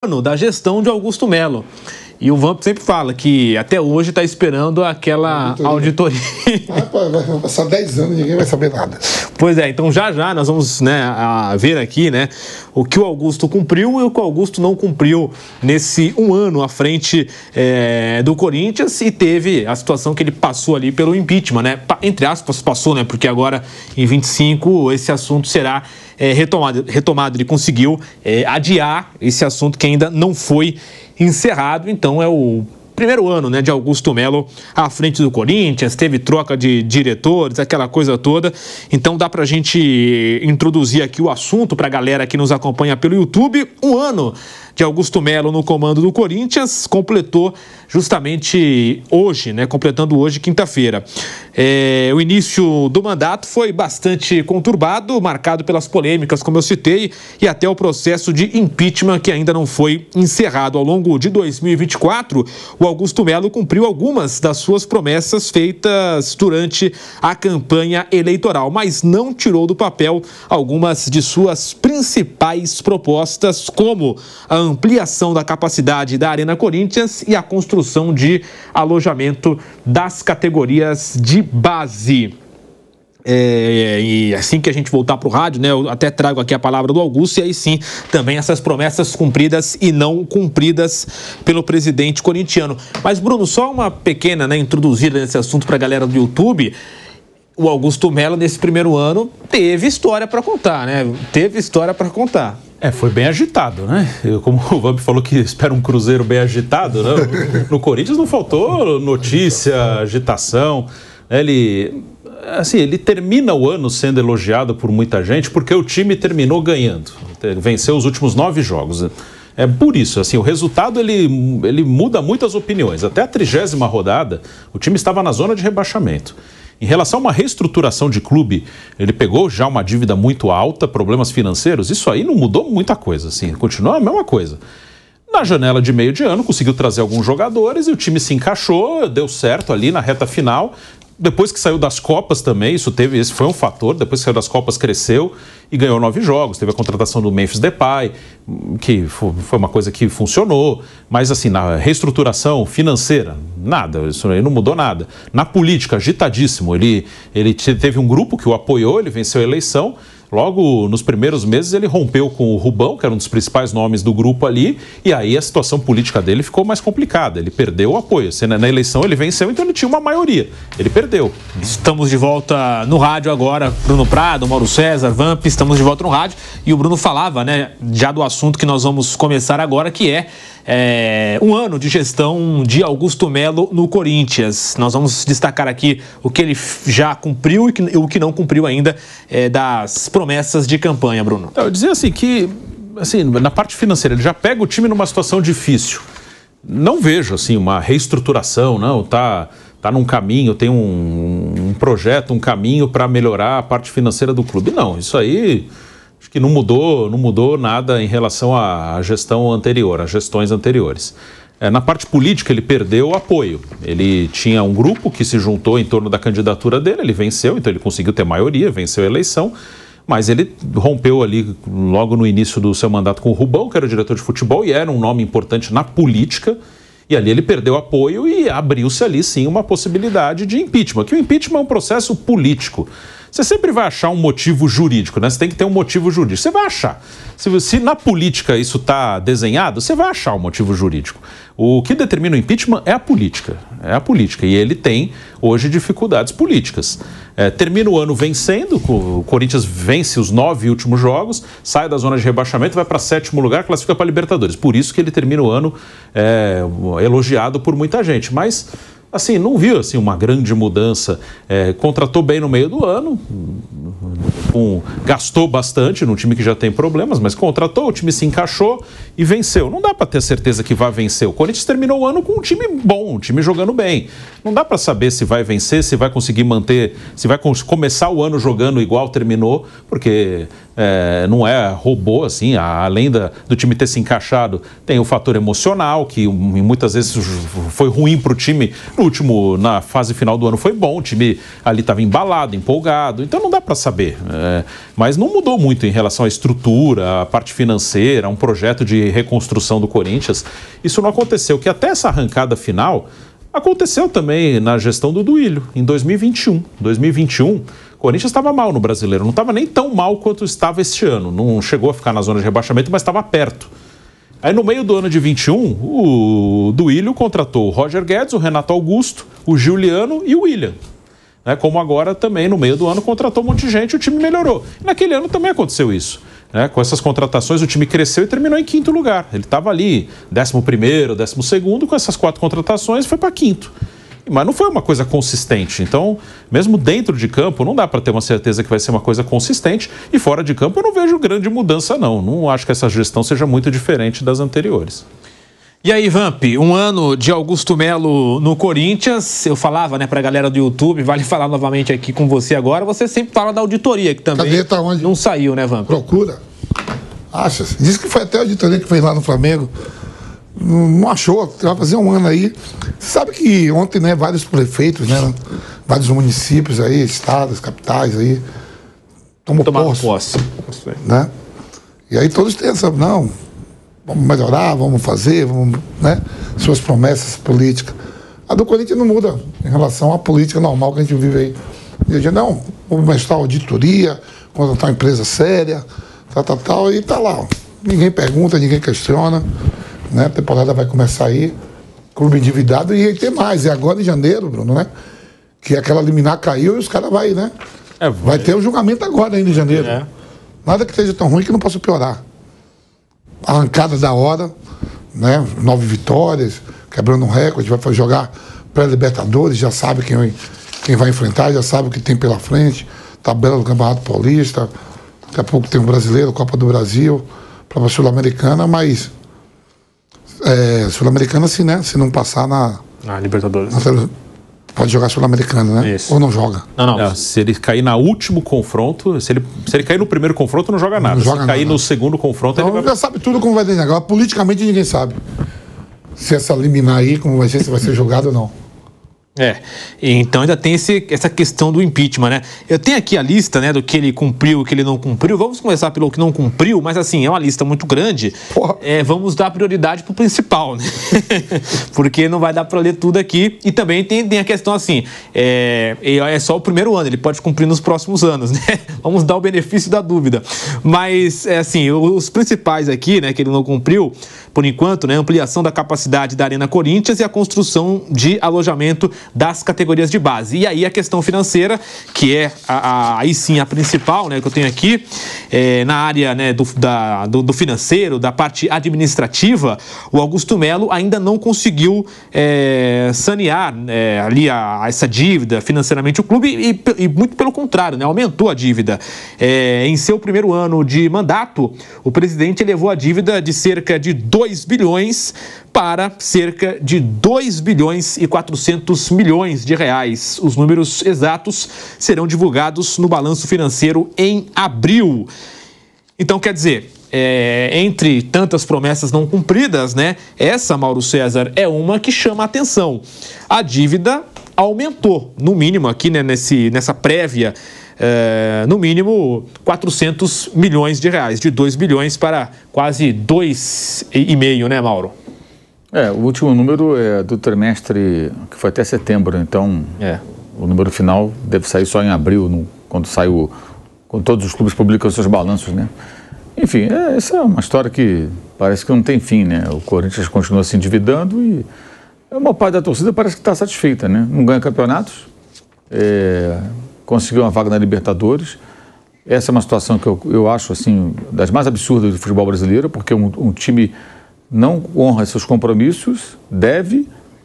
ano da gestão de Augusto Melo. E o Vamp sempre fala que até hoje está esperando aquela auditoria. Vai passar 10 anos e ninguém vai saber nada. Pois é, então já nós vamos ver aqui o que o Augusto cumpriu e o que o Augusto não cumpriu nesse um ano à frente do Corinthians, e teve a situação que ele passou ali pelo impeachment, né? Entre aspas, passou, né? Porque agora em 25 esse assunto será retomado. Ele conseguiu adiar esse assunto que ainda não foi encerrado. Então é o primeiro ano, de Augusto Melo à frente do Corinthians. Teve troca de diretores, aquela coisa toda. Então dá pra gente introduzir aqui o assunto pra galera que nos acompanha pelo YouTube. Um ano de Augusto Melo no comando do Corinthians, completou justamente hoje, completando hoje, quinta-feira. O início do mandato foi bastante conturbado, marcado pelas polêmicas, como eu citei, e até o processo de impeachment que ainda não foi encerrado. Ao longo de 2024, o Augusto Melo cumpriu algumas das suas promessas feitas durante a campanha eleitoral, mas não tirou do papel algumas de suas principais propostas, como a ampliação da capacidade da Arena Corinthians e a construção de alojamento das categorias de base. E assim que a gente voltar para o rádio, eu até trago aqui a palavra do Augusto, e aí sim, também essas promessas cumpridas e não cumpridas pelo presidente corintiano. Mas, Bruno, só uma pequena introduzida nesse assunto para a galera do YouTube. O Augusto Melo, nesse primeiro ano, teve história para contar, Teve história para contar. Foi bem agitado, Como o Vamp falou que espera um Cruzeiro bem agitado, No Corinthians não faltou notícia, agitação. Ele termina o ano sendo elogiado por muita gente porque o time terminou ganhando. Venceu os últimos 9 jogos. É por isso, o resultado ele muda muitas opiniões. Até a 30ª rodada, o time estava na zona de rebaixamento. Em relação a uma reestruturação de clube, ele pegou já uma dívida muito alta, problemas financeiros, isso aí não mudou muita coisa, continua a mesma coisa. Na janela de meio de ano, conseguiu trazer alguns jogadores e o time se encaixou, deu certo ali na reta final. Depois que saiu das Copas também, esse foi um fator. Depois que saiu das Copas, cresceu e ganhou 9 jogos. Teve a contratação do Memphis Depay, que foi uma coisa que funcionou. Mas, na reestruturação financeira, nada. Isso aí não mudou nada. Na política, agitadíssimo. Ele teve um grupo que o apoiou, ele venceu a eleição. Logo, nos primeiros meses, ele rompeu com o Rubão, que era um dos principais nomes do grupo ali, e aí a situação política dele ficou mais complicada. Ele perdeu o apoio. Na eleição ele venceu, então ele tinha uma maioria. Ele perdeu. Estamos de volta no rádio agora. Bruno Prado, Mauro César, Vamp, estamos de volta no rádio. E o Bruno falava, já do assunto que nós vamos começar agora, que é um ano de gestão de Augusto Melo no Corinthians. Nós vamos destacar aqui o que ele já cumpriu e o que não cumpriu ainda das promessas de campanha, Bruno. Eu dizia que na parte financeira, ele já pega o time numa situação difícil. Não vejo uma reestruturação, não, tá num caminho, tem um projeto, um caminho para melhorar a parte financeira do clube. Não, isso aí acho que não mudou nada em relação à gestão anterior, às gestões anteriores. Na parte política, ele perdeu o apoio. Ele tinha um grupo que se juntou em torno da candidatura dele, ele venceu, então ele conseguiu ter maioria, venceu a eleição, mas ele rompeu ali logo no início do seu mandato com o Rubão, que era o diretor de futebol e era um nome importante na política, e ali ele perdeu apoio e abriu-se ali sim uma possibilidade de impeachment, que o impeachment é um processo político. Você sempre vai achar um motivo jurídico, Você tem que ter um motivo jurídico. Você vai achar. Se na política isso está desenhado, você vai achar um motivo jurídico. O que determina o impeachment é a política. E ele tem, hoje, dificuldades políticas. Termina o ano vencendo, o Corinthians vence os 9 últimos jogos, sai da zona de rebaixamento, vai para 7º lugar, classifica para a Libertadores. Por isso que ele termina o ano elogiado por muita gente. Mas não viu uma grande mudança. Contratou bem no meio do ano, gastou bastante num time que já tem problemas, mas contratou, o time se encaixou e venceu. Não dá para ter certeza que vai vencer. O Corinthians terminou o ano com um time bom, um time jogando bem. Não dá para saber se vai vencer, se vai conseguir manter, se vai começar o ano jogando igual terminou, porque não é robô, assim, além do time ter se encaixado, tem o fator emocional, que muitas vezes foi ruim para o time. Na fase final do ano foi bom, o time ali estava embalado, empolgado, então não dá para saber. Mas não mudou muito em relação à estrutura, à parte financeira, a um projeto de reconstrução do Corinthians. Isso não aconteceu, que até essa arrancada final aconteceu também na gestão do Duílio, em 2021. 2021, o Corinthians estava mal no Brasileiro, não estava nem tão mal quanto estava este ano. Não chegou a ficar na zona de rebaixamento, mas estava perto. Aí no meio do ano de 21, o Duílio contratou o Roger Guedes, o Renato Augusto, o Giuliano e o William. Como agora também no meio do ano contratou um monte de gente, o time melhorou. E naquele ano também aconteceu isso. Com essas contratações o time cresceu e terminou em 5º lugar. Ele estava ali 11º, 12º, com essas 4 contratações foi para 5º. Mas não foi uma coisa consistente. Então, mesmo dentro de campo, não dá para ter uma certeza que vai ser uma coisa consistente. E fora de campo eu não vejo grande mudança, não. Não acho que essa gestão seja muito diferente das anteriores. E aí, Vamp, um ano de Augusto Melo no Corinthians, eu falava, para a galera do YouTube, vale falar novamente aqui com você agora, você sempre fala da auditoria, que também não saiu, né, Vamp? Procura. Acha? Diz que foi até a auditoria que fez lá no Flamengo. Não achou, vai fazer um ano aí. Você sabe que ontem, vários prefeitos, vários municípios aí, estados, capitais aí, tomaram posse. E aí todos têm essa, vamos melhorar, vamos fazer, suas promessas políticas. A do Corinthians não muda em relação à política normal que a gente vive aí. Não, vamos começar a auditoria, contratar uma empresa séria, tal, e tá lá. Ninguém pergunta, ninguém questiona. A temporada vai começar aí, clube endividado, e tem mais. E agora em janeiro, Bruno, que aquela liminar caiu e os caras vai ter o julgamento agora ainda em janeiro. Nada que seja tão ruim que não possa piorar. Arrancada da hora, 9 vitórias, quebrando um recorde, vai jogar pré-Libertadores, já sabe quem vai enfrentar, já sabe o que tem pela frente, tabela do Campeonato Paulista, daqui a pouco tem o Brasileiro, Copa do Brasil, prova Sul-Americana, mas Sul-Americana se não passar na Libertadores. Pode jogar Sul-Americana, Isso. Ou não joga? Não. Se ele cair no último confronto, se ele cair no primeiro confronto, não joga nada. Se cair no segundo confronto, então, ele já sabe tudo como vai ter. Agora, politicamente, ninguém sabe. Se essa liminar aí, como vai ser, se vai ser jogado ou não. Então ainda tem essa questão do impeachment, Eu tenho aqui a lista, do que ele cumpriu e o que ele não cumpriu. Vamos começar pelo que não cumpriu, mas assim, é uma lista muito grande. Vamos dar prioridade pro principal, Porque não vai dar para ler tudo aqui. E também tem a questão assim, é só o primeiro ano, ele pode cumprir nos próximos anos, Vamos dar o benefício da dúvida. Mas, assim, os principais aqui, que ele não cumpriu, por enquanto, ampliação da capacidade da Arena Corinthians e a construção de alojamento das categorias de base. E aí a questão financeira, que é aí sim a principal, que eu tenho aqui, na área do financeiro, da parte administrativa, o Augusto Melo ainda não conseguiu sanear ali essa dívida financeiramente o clube e muito pelo contrário, aumentou a dívida. Em seu primeiro ano de mandato, o presidente elevou a dívida de cerca de 2 bilhões para cerca de 2 bilhões e 400 milhões de reais. Os números exatos serão divulgados no balanço financeiro em abril. Então, quer dizer, entre tantas promessas não cumpridas, essa, Mauro César, é uma que chama a atenção. A dívida aumentou, no mínimo aqui, nessa prévia, no mínimo 400 milhões de reais, de 2 bilhões para quase 2,5, Mauro? O último número é do trimestre, que foi até setembro, então o número final deve sair só em abril, quando todos os clubes publicam seus balanços, Enfim, essa é uma história que parece que não tem fim, O Corinthians continua se endividando e uma parte da torcida parece que está satisfeita, Não ganha campeonatos, conseguiu uma vaga na Libertadores. Essa é uma situação que eu acho, assim, das mais absurdas do futebol brasileiro, porque um time não honra seus compromissos,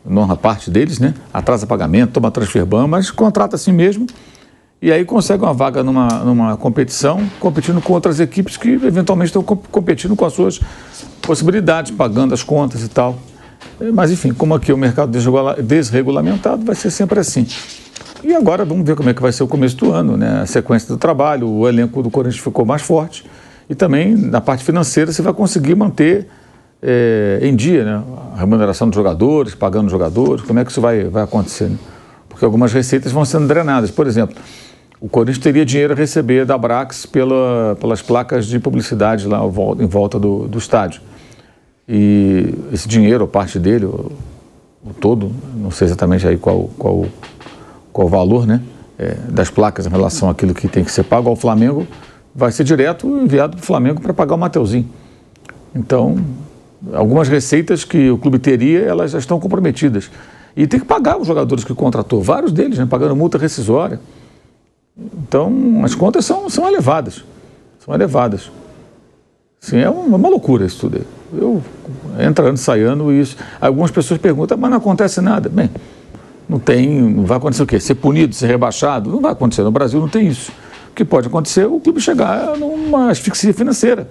não honra parte deles, atrasa pagamento, toma transfer ban, mas contrata assim mesmo, e aí consegue uma vaga numa competição, competindo com outras equipes que eventualmente estão competindo com as suas possibilidades, pagando as contas e tal. Mas enfim, como aqui o mercado desregulamentado, vai ser sempre assim. E agora vamos ver como é que vai ser o começo do ano, né? A sequência do trabalho, o elenco do Corinthians ficou mais forte e também na parte financeira você vai conseguir manter em dia, né? A remuneração dos jogadores, pagando os jogadores, como é que isso vai acontecer, né? Porque algumas receitas vão sendo drenadas. Por exemplo, o Corinthians teria dinheiro a receber da Brax pelas placas de publicidade lá em volta do estádio. E esse dinheiro, parte dele, o todo, não sei exatamente aí qual o valor, né, das placas em relação àquilo que tem que ser pago ao Flamengo, vai ser direto enviado para o Flamengo para pagar o Mateuzinho. Então, algumas receitas que o clube teria, elas já estão comprometidas. E tem que pagar os jogadores que contratou, vários deles, né, pagando multa rescisória. Então, as contas são elevadas. São elevadas. Sim, é uma loucura isso tudo. Eu entrando, saindo, isso. Algumas pessoas perguntam, mas não acontece nada. Bem, não vai acontecer o quê? Ser punido, ser rebaixado? Não vai acontecer. No Brasil não tem isso. O que pode acontecer é o clube chegar numa asfixia financeira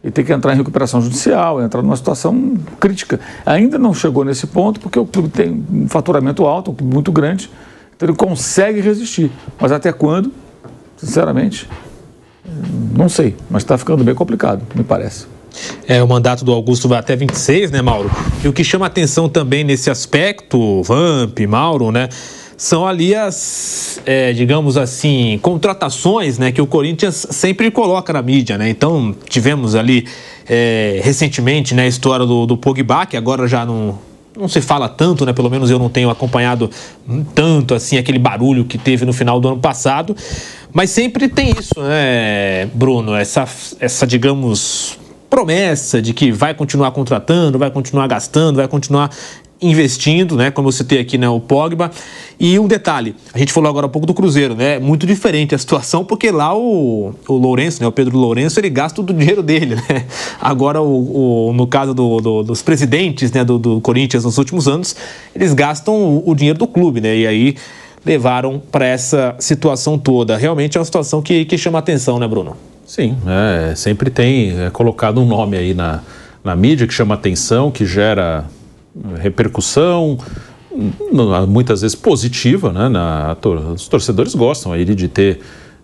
e ter que entrar em recuperação judicial, entrar numa situação crítica. Ainda não chegou nesse ponto porque o clube tem um faturamento alto, um clube muito grande, então ele consegue resistir. Mas até quando? Sinceramente, não sei, mas está ficando bem complicado, me parece. O mandato do Augusto vai até 26, né, Mauro? E o que chama atenção também nesse aspecto, Vamp, Mauro, né, são ali as, digamos assim, contratações, né, que o Corinthians sempre coloca na mídia, né? Então, tivemos ali recentemente, né, a história do Pogba, que agora já não se fala tanto, né? Pelo menos eu não tenho acompanhado tanto assim aquele barulho que teve no final do ano passado, mas sempre tem isso, né, Bruno? Essa digamos, promessa de que vai continuar contratando, vai continuar gastando, vai continuar investindo, né? Como eu citei aqui, né, o Pogba. E um detalhe, a gente falou agora há pouco do Cruzeiro, né? Muito diferente a situação, porque lá o Lourenço, né, o Pedro Lourenço, ele gasta do dinheiro dele, né? Agora, no caso dos presidentes, né, do Corinthians nos últimos anos, eles gastam o dinheiro do clube, né? E aí levaram para essa situação toda. Realmente é uma situação que chama atenção, né, Bruno? Sim, sempre tem colocado um nome aí na mídia que chama atenção, que gera repercussão, muitas vezes positiva, né? Os torcedores gostam aí de ter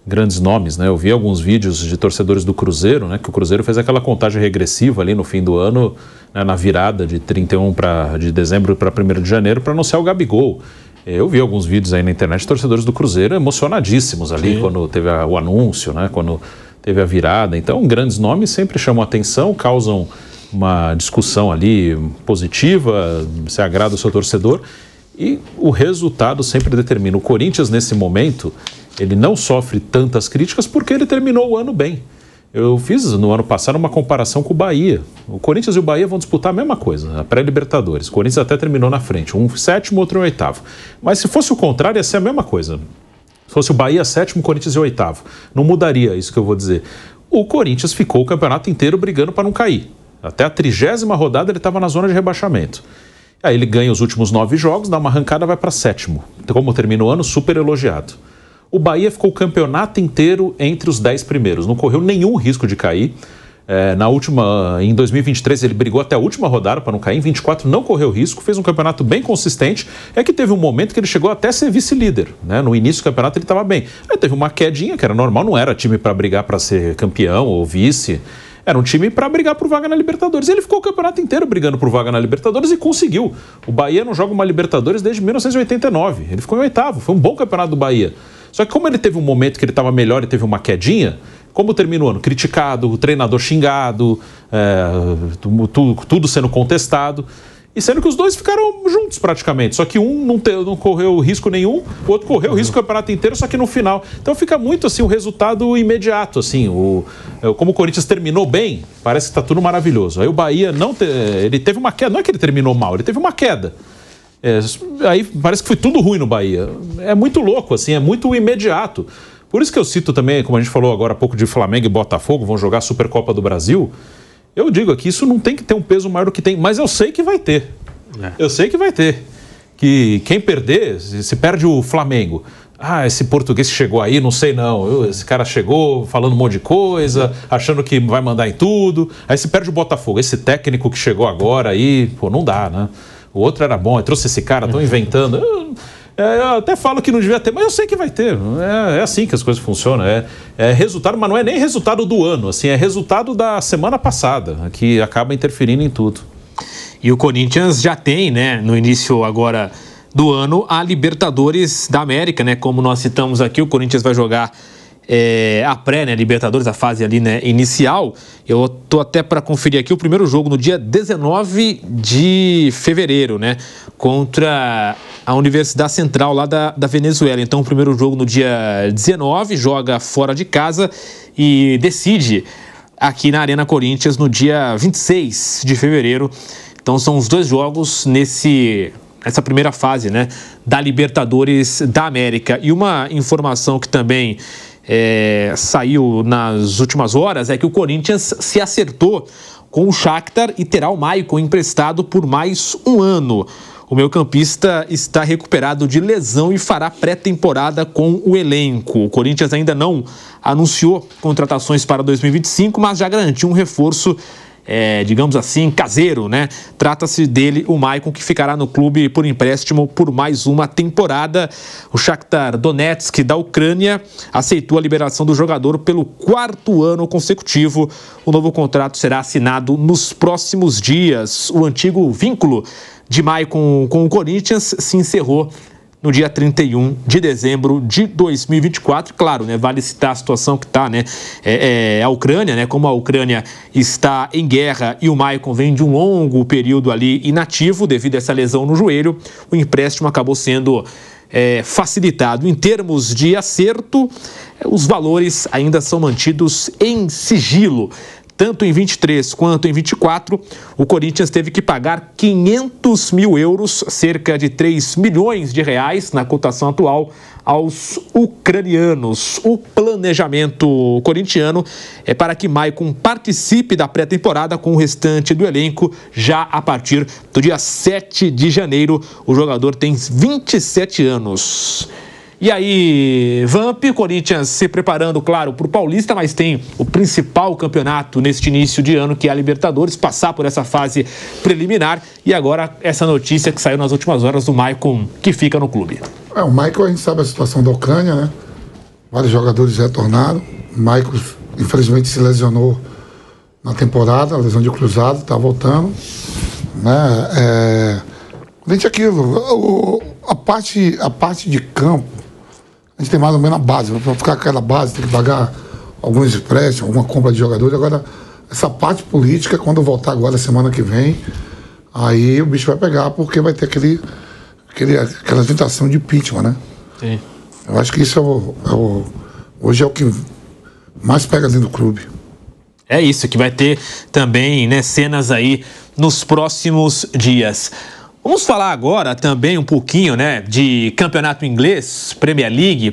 grandes nomes, né? Eu vi alguns vídeos de torcedores do Cruzeiro, né? Que o Cruzeiro fez aquela contagem regressiva ali no fim do ano, né? Na virada de 31 de dezembro para 1º de janeiro para anunciar o Gabigol. Eu vi alguns vídeos aí na internet de torcedores do Cruzeiro emocionadíssimos ali. Sim. Quando teve o anúncio, né? Quando teve a virada. Então, grandes nomes sempre chamam atenção, causam uma discussão ali positiva, se agrada o seu torcedor, e o resultado sempre determina. O Corinthians, nesse momento, ele não sofre tantas críticas porque ele terminou o ano bem. Eu fiz no ano passado uma comparação com o Bahia. O Corinthians e o Bahia vão disputar a mesma coisa, a pré-Libertadores. O Corinthians até terminou na frente, um 7º, outro em 8º. Mas se fosse o contrário, ia ser a mesma coisa. Se fosse o Bahia 7º, o Corinthians em 8º. Não mudaria isso que eu vou dizer. O Corinthians ficou o campeonato inteiro brigando para não cair. Até a 30ª rodada ele estava na zona de rebaixamento. Aí ele ganha os últimos 9 jogos, dá uma arrancada, vai para 7º. Como termina o ano, super elogiado. O Bahia ficou o campeonato inteiro entre os 10 primeiros. Não correu nenhum risco de cair. Em 2023 ele brigou até a última rodada para não cair. Em 24 não correu risco, fez um campeonato bem consistente. É que teve um momento que ele chegou até a ser vice-líder, né? No início do campeonato ele estava bem. Aí teve uma quedinha, que era normal, não era time para brigar para ser campeão ou vice. Era um time para brigar por vaga na Libertadores. Ele ficou o campeonato inteiro brigando por vaga na Libertadores e conseguiu. O Bahia não joga uma Libertadores desde 1989. Ele ficou em 8º. Foi um bom campeonato do Bahia. Só que como ele teve um momento que ele estava melhor e teve uma quedinha, como termina o ano? Criticado, o treinador xingado, tudo sendo contestado. E sendo que os dois ficaram juntos praticamente. Só que um não correu risco nenhum, o outro correu risco o campeonato inteiro, só que no final. Então fica muito assim o resultado imediato. Assim, como o Corinthians terminou bem, parece que está tudo maravilhoso. Aí o Bahia ele teve uma queda, não é que ele terminou mal, ele teve uma queda. Aí parece que foi tudo ruim no Bahia. É muito louco, assim, é muito imediato. Por isso que eu cito também, como a gente falou agora há pouco de Flamengo e Botafogo, vão jogar a Supercopa do Brasil. Eu digo aqui, isso não tem que ter um peso maior do que tem, mas eu sei que vai ter. Eu sei que vai ter. Que quem perder, se perde o Flamengo. Esse português que chegou aí, não sei não. Esse cara chegou falando um monte de coisa, achando que vai mandar em tudo. Aí se perde o Botafogo. Esse técnico que chegou agora aí, não dá, né? O outro era bom, trouxe esse cara, estão inventando. Eu até falo que não devia ter, mas eu sei que vai ter. É assim que as coisas funcionam. É resultado, mas não é nem resultado do ano, assim, é resultado da semana passada, que acaba interferindo em tudo. E o Corinthians já tem, né, no início agora do ano, a Libertadores da América, né? Como nós citamos aqui, o Corinthians vai jogar a pré, né, Libertadores, a fase ali, né, inicial. Eu tô até para conferir aqui o primeiro jogo no dia 19 de fevereiro, né, contra a Universidade Central lá da Venezuela. Então, o primeiro jogo no dia 19, joga fora de casa e decide aqui na Arena Corinthians no dia 26 de fevereiro. Então, são os dois jogos nessa primeira fase, né, da Libertadores da América. E uma informação que também saiu nas últimas horas é que o Corinthians se acertou com o Shakhtar e terá o Maicon emprestado por mais um ano. O meio-campista está recuperado de lesão e fará pré-temporada com o elenco. O Corinthians ainda não anunciou contratações para 2025, mas já garantiu um reforço, digamos assim, caseiro, né? Trata-se dele, o Maicon, que ficará no clube por empréstimo por mais uma temporada. O Shakhtar Donetsk da Ucrânia aceitou a liberação do jogador pelo 4º ano consecutivo. O novo contrato será assinado nos próximos dias. O antigo vínculo de Maicon com o Corinthians se encerrou no dia 31 de dezembro de 2024. Claro, né, vale citar a situação que está, né, a Ucrânia, né, como a Ucrânia está em guerra e o Maicon vem de um longo período ali inativo devido a essa lesão no joelho, o empréstimo acabou sendo facilitado. Em termos de acerto, os valores ainda são mantidos em sigilo. Tanto em 23 quanto em 24, o Corinthians teve que pagar 500 mil euros, cerca de 3 milhões de reais na cotação atual, aos ucranianos. O planejamento corintiano é para que Maicon participe da pré-temporada com o restante do elenco já a partir do dia 7 de janeiro. O jogador tem 27 anos. E aí, Vamp, Corinthians se preparando, claro, para o Paulista, mas tem o principal campeonato neste início de ano, que é a Libertadores, passar por essa fase preliminar. E agora, essa notícia que saiu nas últimas horas do Maicon, que fica no clube. O Maicon, a gente sabe a situação da Ucrânia, né? Vários jogadores retornaram. O Maicon, infelizmente, se lesionou na temporada, lesão de cruzado, está voltando. Né? Gente, aquilo, a parte de campo, a gente tem mais ou menos a base. Para ficar aquela base, tem que pagar alguns empréstimos, alguma compra de jogadores. Agora, essa parte política, quando voltar agora, semana que vem, aí o bicho vai pegar, porque vai ter aquela tentação de impeachment, né? Sim. Eu acho que isso hoje é o que mais pega dentro do clube. É isso, que vai ter também, né, cenas aí nos próximos dias. Vamos falar agora também um pouquinho, né, de campeonato inglês, Premier League.